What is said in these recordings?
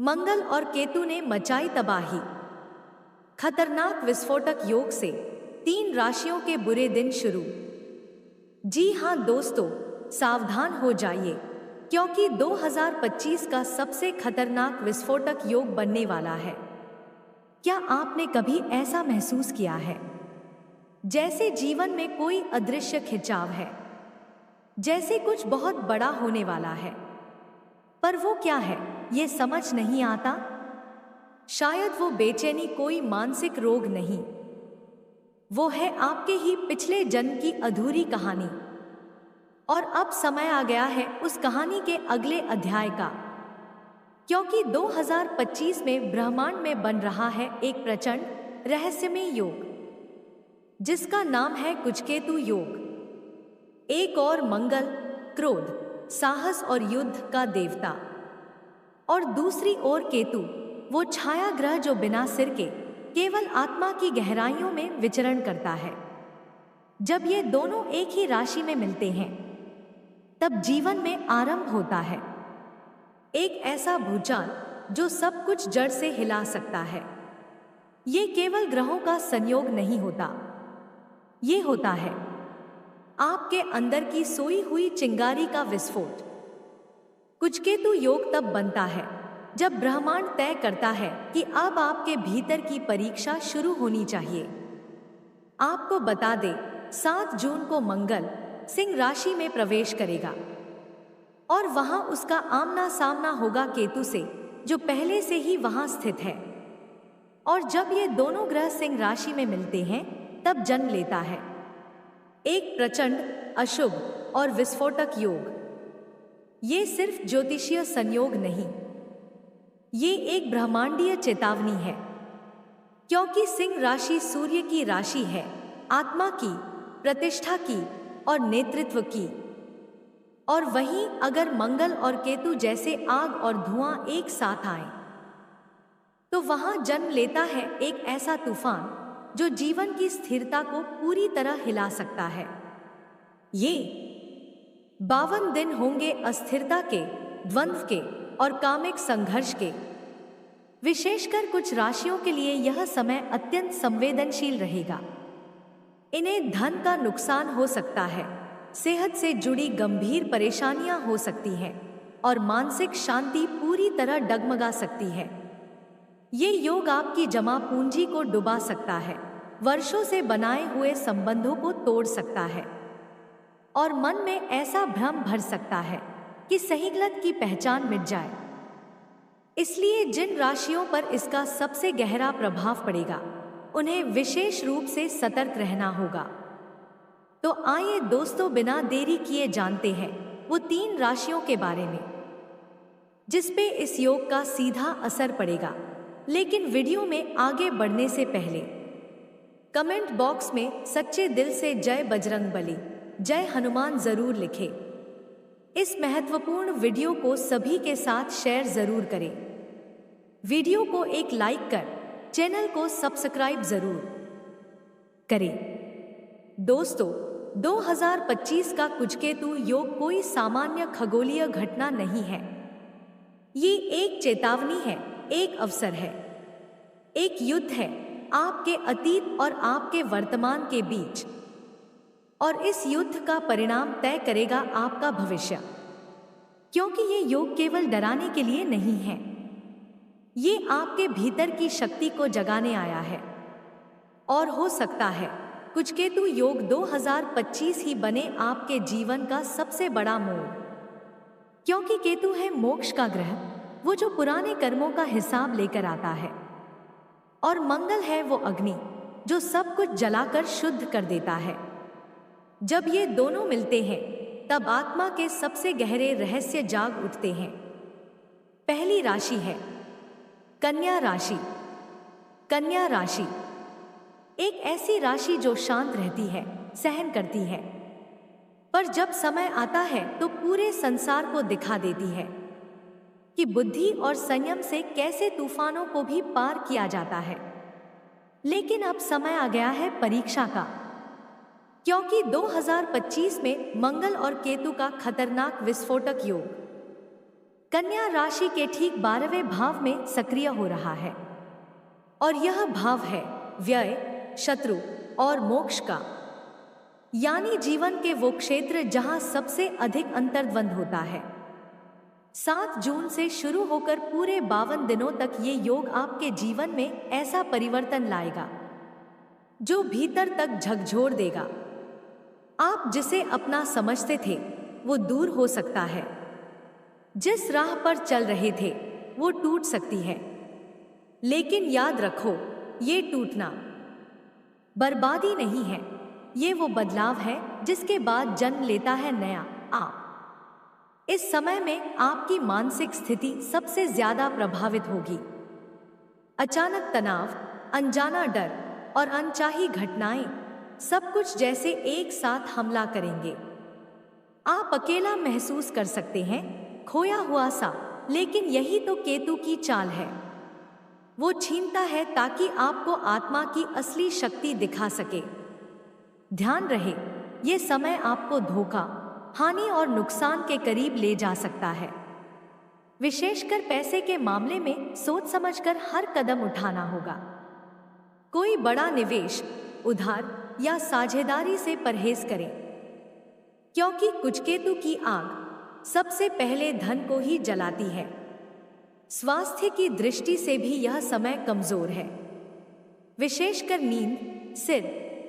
मंगल और केतु ने मचाई तबाही। खतरनाक विस्फोटक योग से 3 राशियों के बुरे दिन शुरू। जी हां दोस्तों, सावधान हो जाइए क्योंकि 2025 का सबसे खतरनाक विस्फोटक योग बनने वाला है। क्या आपने कभी ऐसा महसूस किया है जैसे जीवन में कोई अदृश्य खिंचाव है, जैसे कुछ बहुत बड़ा होने वाला है, पर वो क्या है ये समझ नहीं आता? शायद वो बेचैनी कोई मानसिक रोग नहीं, वो है आपके ही पिछले जन्म की अधूरी कहानी। और अब समय आ गया है उस कहानी के अगले अध्याय का, क्योंकि 2025 में ब्रह्मांड में बन रहा है एक प्रचंड रहस्यमय योग जिसका नाम है कुजकेतु योग। एक और मंगल, क्रोध, साहस और युद्ध का देवता, और दूसरी ओर केतु, वो छाया ग्रह जो बिना सिर के केवल आत्मा की गहराइयों में विचरण करता है। जब ये दोनों एक ही राशि में मिलते हैं तब जीवन में आरंभ होता है एक ऐसा भूचाल जो सब कुछ जड़ से हिला सकता है। ये केवल ग्रहों का संयोग नहीं होता, ये होता है आपके अंदर की सोई हुई चिंगारी का विस्फोट। कुजकेतु योग तब बनता है जब ब्रह्मांड तय करता है कि अब आपके भीतर की परीक्षा शुरू होनी चाहिए। आपको बता दे, 7 जून को मंगल सिंह राशि में प्रवेश करेगा और वहां उसका आमना सामना होगा केतु से, जो पहले से ही वहां स्थित है। और जब ये दोनों ग्रह सिंह राशि में मिलते हैं तब जन्म लेता है एक प्रचंड, अशुभ और विस्फोटक योग। ये सिर्फ ज्योतिषीय संयोग नहीं, ये एक ब्रह्मांडीय चेतावनी है, क्योंकि सिंह राशि सूर्य की राशि है, आत्मा की, प्रतिष्ठा की और नेतृत्व की। और वहीं अगर मंगल और केतु जैसे आग और धुआं एक साथ आए तो वहां जन्म लेता है एक ऐसा तूफान जो जीवन की स्थिरता को पूरी तरह हिला सकता है। ये 52 दिन होंगे अस्थिरता के, द्वंद्व के और कामिक संघर्ष के। विशेषकर कुछ राशियों के लिए यह समय अत्यंत संवेदनशील रहेगा। इन्हें धन का नुकसान हो सकता है, सेहत से जुड़ी गंभीर परेशानियां हो सकती हैं और मानसिक शांति पूरी तरह डगमगा सकती है। ये योग आपकी जमा पूंजी को डुबा सकता है, वर्षों से बनाए हुए संबंधों को तोड़ सकता है और मन में ऐसा भ्रम भर सकता है कि सही गलत की पहचान मिट जाए। इसलिए जिन राशियों पर इसका सबसे गहरा प्रभाव पड़ेगा उन्हें विशेष रूप से सतर्क रहना होगा। तो आइए दोस्तों, बिना देरी किए जानते हैं वो 3 राशियों के बारे में जिसपे इस योग का सीधा असर पड़ेगा। लेकिन वीडियो में आगे बढ़ने से पहले कमेंट बॉक्स में सच्चे दिल से जय बजरंगबली, जय हनुमान जरूर लिखें। इस महत्वपूर्ण वीडियो को सभी के साथ शेयर जरूर करें। वीडियो को एक लाइक कर चैनल को सब्सक्राइब जरूर करें। दोस्तों, 2025 का कुजकेतु योग कोई सामान्य खगोलीय घटना नहीं है। ये एक चेतावनी है, एक अवसर है, एक युद्ध है आपके अतीत और आपके वर्तमान के बीच। और इस युद्ध का परिणाम तय करेगा आपका भविष्य, क्योंकि ये योग केवल डराने के लिए नहीं है, ये आपके भीतर की शक्ति को जगाने आया है। और हो सकता है कुजकेतु योग 2025 ही बने आपके जीवन का सबसे बड़ा मोड़, क्योंकि केतु है मोक्ष का ग्रह, वो जो पुराने कर्मों का हिसाब लेकर आता है, और मंगल है वो अग्नि जो सब कुछ जलाकर शुद्ध कर देता है। जब ये दोनों मिलते हैं तब आत्मा के सबसे गहरे रहस्य जाग उठते हैं। पहली राशि है कन्या राशि। कन्या राशि एक ऐसी राशि जो शांत रहती है, सहन करती है, पर जब समय आता है तो पूरे संसार को दिखा देती है कि बुद्धि और संयम से कैसे तूफानों को भी पार किया जाता है। लेकिन अब समय आ गया है परीक्षा का, क्योंकि 2025 में मंगल और केतु का खतरनाक विस्फोटक योग कन्या राशि के ठीक 12वें भाव में सक्रिय हो रहा है और यह भाव है व्यय, शत्रु और मोक्ष का, यानी जीवन के वो क्षेत्र जहां सबसे अधिक अंतर्द्वंद होता है। 7 जून से शुरू होकर पूरे 52 दिनों तक ये योग आपके जीवन में ऐसा परिवर्तन लाएगा जो भीतर तक झकझोर देगा। आप जिसे अपना समझते थे वो दूर हो सकता है, जिस राह पर चल रहे थे वो टूट सकती है, लेकिन याद रखो ये टूटना बर्बादी नहीं है, ये वो बदलाव है जिसके बाद जन्म लेता है नया आप। इस समय में आपकी मानसिक स्थिति सबसे ज्यादा प्रभावित होगी। अचानक तनाव, अनजाना डर और अनचाही घटनाएं सब कुछ जैसे एक साथ हमला करेंगे। आप अकेला महसूस कर सकते हैं, खोया हुआ सा, लेकिन यही तो केतु की चाल है। वो छीनता है ताकि आपको आत्मा की असली शक्ति दिखा सके। ध्यान रहे, ये समय आपको धोखा, हानि और नुकसान के करीब ले जा सकता है। विशेषकर पैसे के मामले में सोच समझकर हर कदम उठाना होगा। कोई बड़ा निवेश, उधार या साझेदारी से परहेज करें, क्योंकि कुछ केतु की आग सबसे पहले धन को ही जलाती है। स्वास्थ्य की दृष्टि से भी यह समय कमजोर है। विशेषकर नींद, सिर,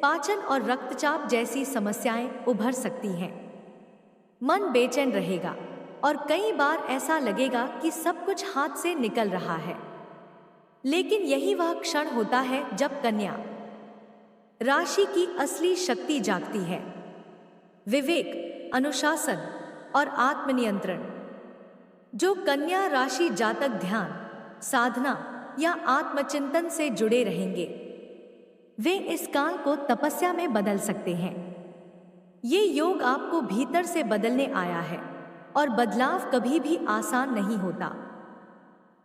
पाचन और रक्तचाप जैसी समस्याएं उभर सकती हैं। मन बेचैन रहेगा और कई बार ऐसा लगेगा कि सब कुछ हाथ से निकल रहा है। लेकिन यही वह क्षण होता है जब कन्या राशि की असली शक्ति जागती है। विवेक, अनुशासन और आत्मनियंत्रण। जो कन्या राशि जातक ध्यान, साधना या आत्मचिंतन से जुड़े रहेंगे, वे इस काल को तपस्या में बदल सकते हैं। ये योग आपको भीतर से बदलने आया है और बदलाव कभी भी आसान नहीं होता।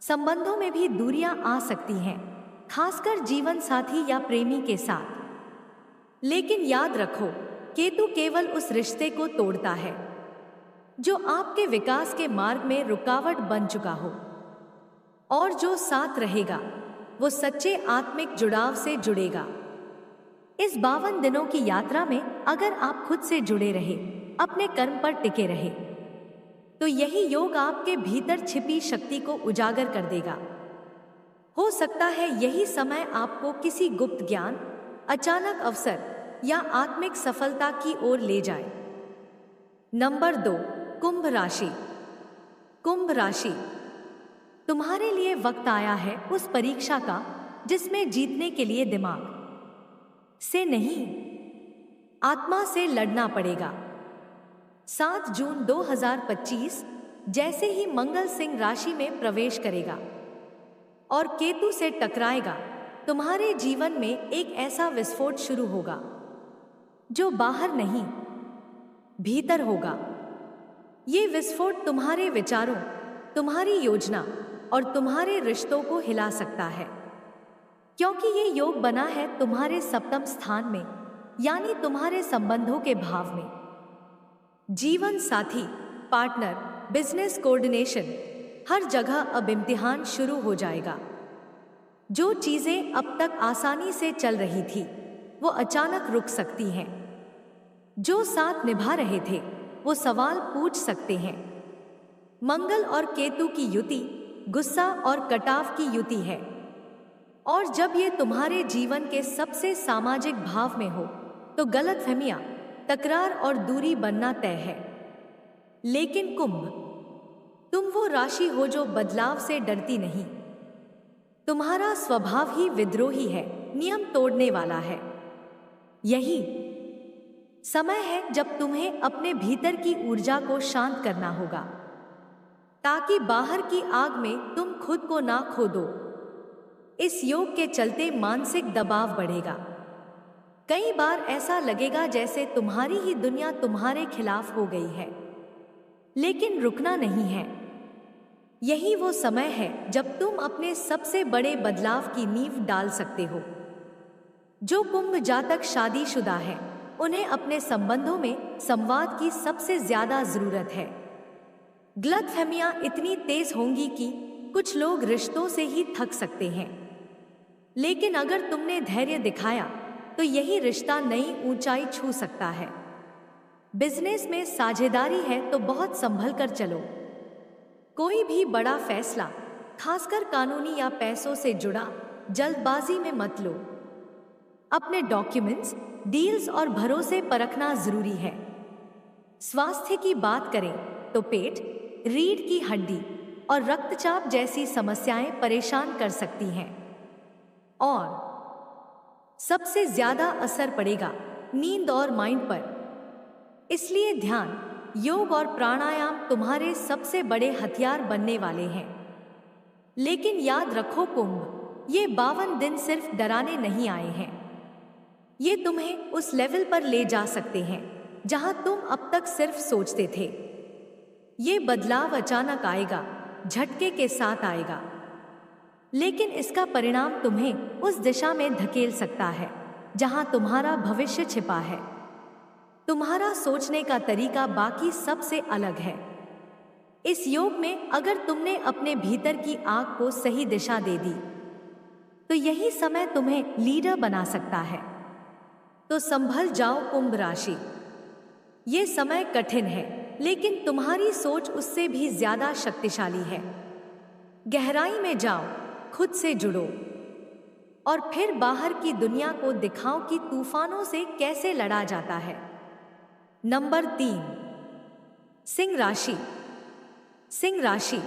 संबंधों में भी दूरियां आ सकती हैं, खासकर जीवन साथी या प्रेमी के साथ। लेकिन याद रखो, केतु केवल उस रिश्ते को तोड़ता है जो आपके विकास के मार्ग में रुकावट बन चुका हो, और जो साथ रहेगा वो सच्चे आत्मिक जुड़ाव से जुड़ेगा। इस 52 दिनों की यात्रा में अगर आप खुद से जुड़े रहे, अपने कर्म पर टिके रहे, तो यही योग आपके भीतर छिपी शक्ति को उजागर कर देगा। हो सकता है यही समय आपको किसी गुप्त ज्ञान, अचानक अवसर या आत्मिक सफलता की ओर ले जाए। नंबर 2, कुंभ राशि। कुंभ राशि, तुम्हारे लिए वक्त आया है उस परीक्षा का जिसमें जीतने के लिए दिमाग से नहीं, आत्मा से लड़ना पड़ेगा। 7 जून 2025 जैसे ही मंगल सिंह राशि में प्रवेश करेगा और केतु से टकराएगा, तुम्हारे जीवन में एक ऐसा विस्फोट शुरू होगा जो बाहर नहीं, भीतर होगा। ये विस्फोट तुम्हारे विचारों, तुम्हारी योजना और तुम्हारे रिश्तों को हिला सकता है, क्योंकि ये योग बना है तुम्हारे सप्तम स्थान में, यानी तुम्हारे संबंधों के भाव में। जीवन साथी, पार्टनर, बिजनेस कोऑर्डिनेशन, हर जगह अब इम्तिहान शुरू हो जाएगा। जो चीजें अब तक आसानी से चल रही थी वो अचानक रुक सकती हैं। जो साथ निभा रहे थे वो सवाल पूछ सकते हैं। मंगल और केतु की युति गुस्सा और कटाव की युति है, और जब ये तुम्हारे जीवन के सबसे सामाजिक भाव में हो तो गलतफहमियां, तकरार और दूरी बनना तय है। लेकिन कुंभ, तुम वो राशि हो जो बदलाव से डरती नहीं। तुम्हारा स्वभाव ही विद्रोही है, नियम तोड़ने वाला है। यही समय है जब तुम्हें अपने भीतर की ऊर्जा को शांत करना होगा, ताकि बाहर की आग में तुम खुद को ना खो दो। इस योग के चलते मानसिक दबाव बढ़ेगा। कई बार ऐसा लगेगा जैसे तुम्हारी ही दुनिया तुम्हारे खिलाफ हो गई है, लेकिन रुकना नहीं है। यही वो समय है जब तुम अपने सबसे बड़े बदलाव की नींव डाल सकते हो। जो कुंभ जातक शादीशुदा है, उन्हें अपने संबंधों में संवाद की सबसे ज्यादा जरूरत है। गलतफहमियां इतनी तेज होंगी कि कुछ लोग रिश्तों से ही थक सकते हैं, लेकिन अगर तुमने धैर्य दिखाया तो यही रिश्ता नई ऊंचाई छू सकता है। बिजनेस में साझेदारी है तो बहुत संभल कर चलो। कोई भी बड़ा फैसला, खासकर कानूनी या पैसों से जुड़ा, जल्दबाजी में मत लो। अपने डॉक्यूमेंट्स, डील्स और भरोसे परखना जरूरी है। स्वास्थ्य की बात करें तो पेट, रीढ़ की हड्डी और रक्तचाप जैसी समस्याएं परेशान कर सकती हैं, और सबसे ज्यादा असर पड़ेगा नींद और माइंड पर। इसलिए ध्यान, योग और प्राणायाम तुम्हारे सबसे बड़े हथियार बनने वाले हैं। लेकिन याद रखो कुंभ, ये 52 दिन सिर्फ डराने नहीं आए हैं। ये तुम्हें उस लेवल पर ले जा सकते हैं जहां तुम अब तक सिर्फ सोचते थे। ये बदलाव अचानक आएगा, झटके के साथ आएगा, लेकिन इसका परिणाम तुम्हें उस दिशा में धकेल सकता है जहां तुम्हारा भविष्य छिपा है। तुम्हारा सोचने का तरीका बाकी सबसे अलग है। इस योग में अगर तुमने अपने भीतर की आग को सही दिशा दे दी तो यही समय तुम्हें लीडर बना सकता है। तो संभल जाओ कुंभ राशि। ये समय कठिन है, लेकिन तुम्हारी सोच उससे भी ज्यादा शक्तिशाली है। गहराई में जाओ, खुद से जुड़ो और फिर बाहर की दुनिया को दिखाओ कि तूफानों से कैसे लड़ा जाता है। नंबर 3, सिंह राशि। सिंह राशि,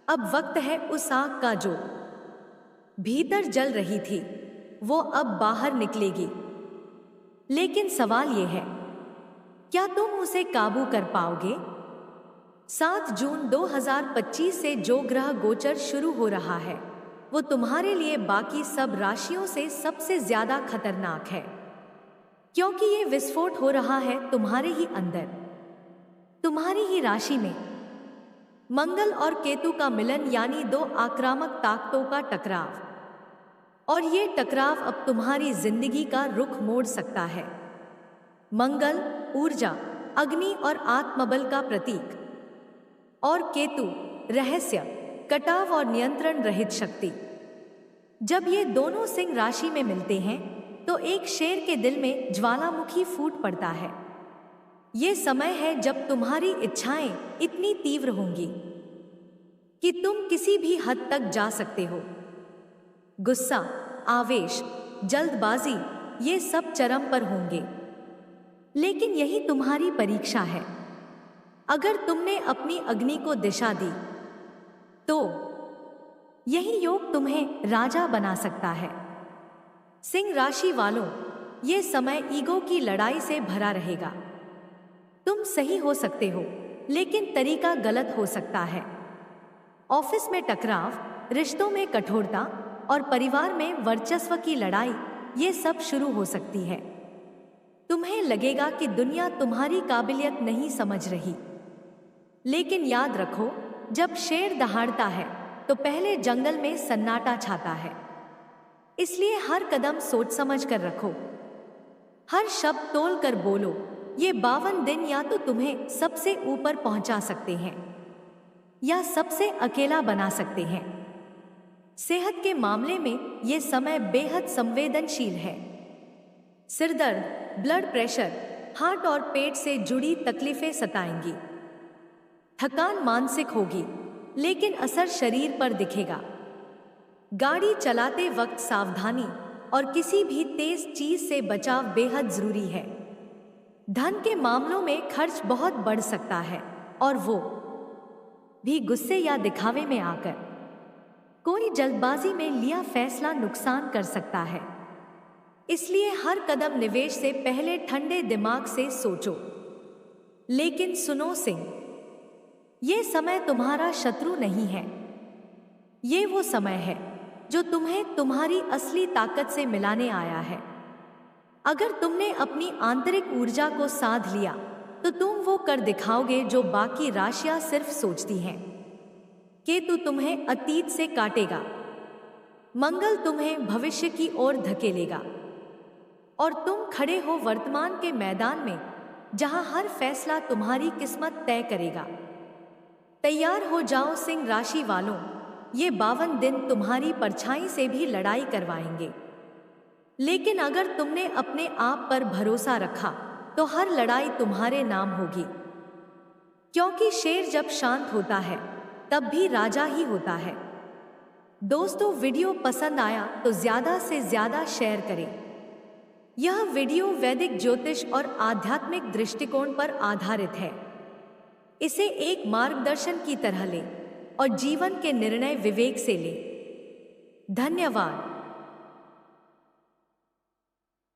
अब वक्त है उस आग का जो भीतर जल रही थी, वो अब बाहर निकलेगी। लेकिन सवाल ये है, क्या तुम उसे काबू कर पाओगे? 7 जून 2025 से जो ग्रह गोचर शुरू हो रहा है वो तुम्हारे लिए बाकी सब राशियों से सबसे ज्यादा खतरनाक है, क्योंकि ये विस्फोट हो रहा है तुम्हारे ही अंदर, तुम्हारी ही राशि में। मंगल और केतु का मिलन, यानी 2 आक्रामक ताकतों का टकराव, और ये टकराव अब तुम्हारी जिंदगी का रुख मोड़ सकता है। मंगल ऊर्जा, अग्नि और आत्मबल का प्रतीक, और केतु रहस्य, कटाव और नियंत्रण रहित शक्ति। जब ये दोनों सिंह राशि में मिलते हैं तो एक शेर के दिल में ज्वालामुखी फूट पड़ता है। ये समय है जब तुम्हारी इच्छाएं इतनी तीव्र होंगी कि तुम किसी भी हद तक जा सकते हो। गुस्सा, आवेश, जल्दबाजी, ये सब चरम पर होंगे, लेकिन यही तुम्हारी परीक्षा है। अगर तुमने अपनी अग्नि को दिशा दी तो यही योग तुम्हें राजा बना सकता है। सिंह राशि वालों, ये समय ईगो की लड़ाई से भरा रहेगा। तुम सही हो सकते हो, लेकिन तरीका गलत हो सकता है। ऑफिस में टकराव, रिश्तों में कठोरता और परिवार में वर्चस्व की लड़ाई, ये सब शुरू हो सकती है। तुम्हें लगेगा कि दुनिया तुम्हारी काबिलियत नहीं समझ रही, लेकिन याद रखो, जब शेर दहाड़ता है तो पहले जंगल में सन्नाटा छाता है। इसलिए हर कदम सोच समझ कर रखो, हर शब्द तोल कर बोलो। ये 52 दिन या तो तुम्हें सबसे ऊपर पहुंचा सकते हैं या सबसे अकेला बना सकते हैं। सेहत के मामले में ये समय बेहद संवेदनशील है। सिरदर्द, ब्लड प्रेशर, हार्ट और पेट से जुड़ी तकलीफें सताएंगी। थकान मानसिक होगी, लेकिन असर शरीर पर दिखेगा। गाड़ी चलाते वक्त सावधानी और किसी भी तेज चीज से बचाव बेहद जरूरी है। धन के मामलों में खर्च बहुत बढ़ सकता है, और वो भी गुस्से या दिखावे में आकर। कोई जल्दबाजी में लिया फैसला नुकसान कर सकता है। इसलिए हर कदम निवेश से पहले ठंडे दिमाग से सोचो। लेकिन सुनो सिंह, ये समय तुम्हारा शत्रु नहीं है। ये वो समय है जो तुम्हें तुम्हारी असली ताकत से मिलाने आया है। अगर तुमने अपनी आंतरिक ऊर्जा को साध लिया तो तुम वो कर दिखाओगे जो बाकी राशियां सिर्फ सोचती हैं। केतु तुम्हें अतीत से काटेगा, मंगल तुम्हें भविष्य की ओर धकेलेगा, और तुम खड़े हो वर्तमान के मैदान में जहां हर फैसला तुम्हारी किस्मत तय करेगा। तैयार हो जाओ सिंह राशि वालों, ये 52 दिन तुम्हारी परछाई से भी लड़ाई करवाएंगे। लेकिन अगर तुमने अपने आप पर भरोसा रखा तो हर लड़ाई तुम्हारे नाम होगी, क्योंकि शेर जब शांत होता है तब भी राजा ही होता है। दोस्तों, वीडियो पसंद आया तो ज्यादा से ज्यादा शेयर करें। यह वीडियो वैदिक ज्योतिष और आध्यात्मिक दृष्टिकोण पर आधारित है। इसे एक मार्गदर्शन की तरह लें और जीवन के निर्णय विवेक से लें। धन्यवाद।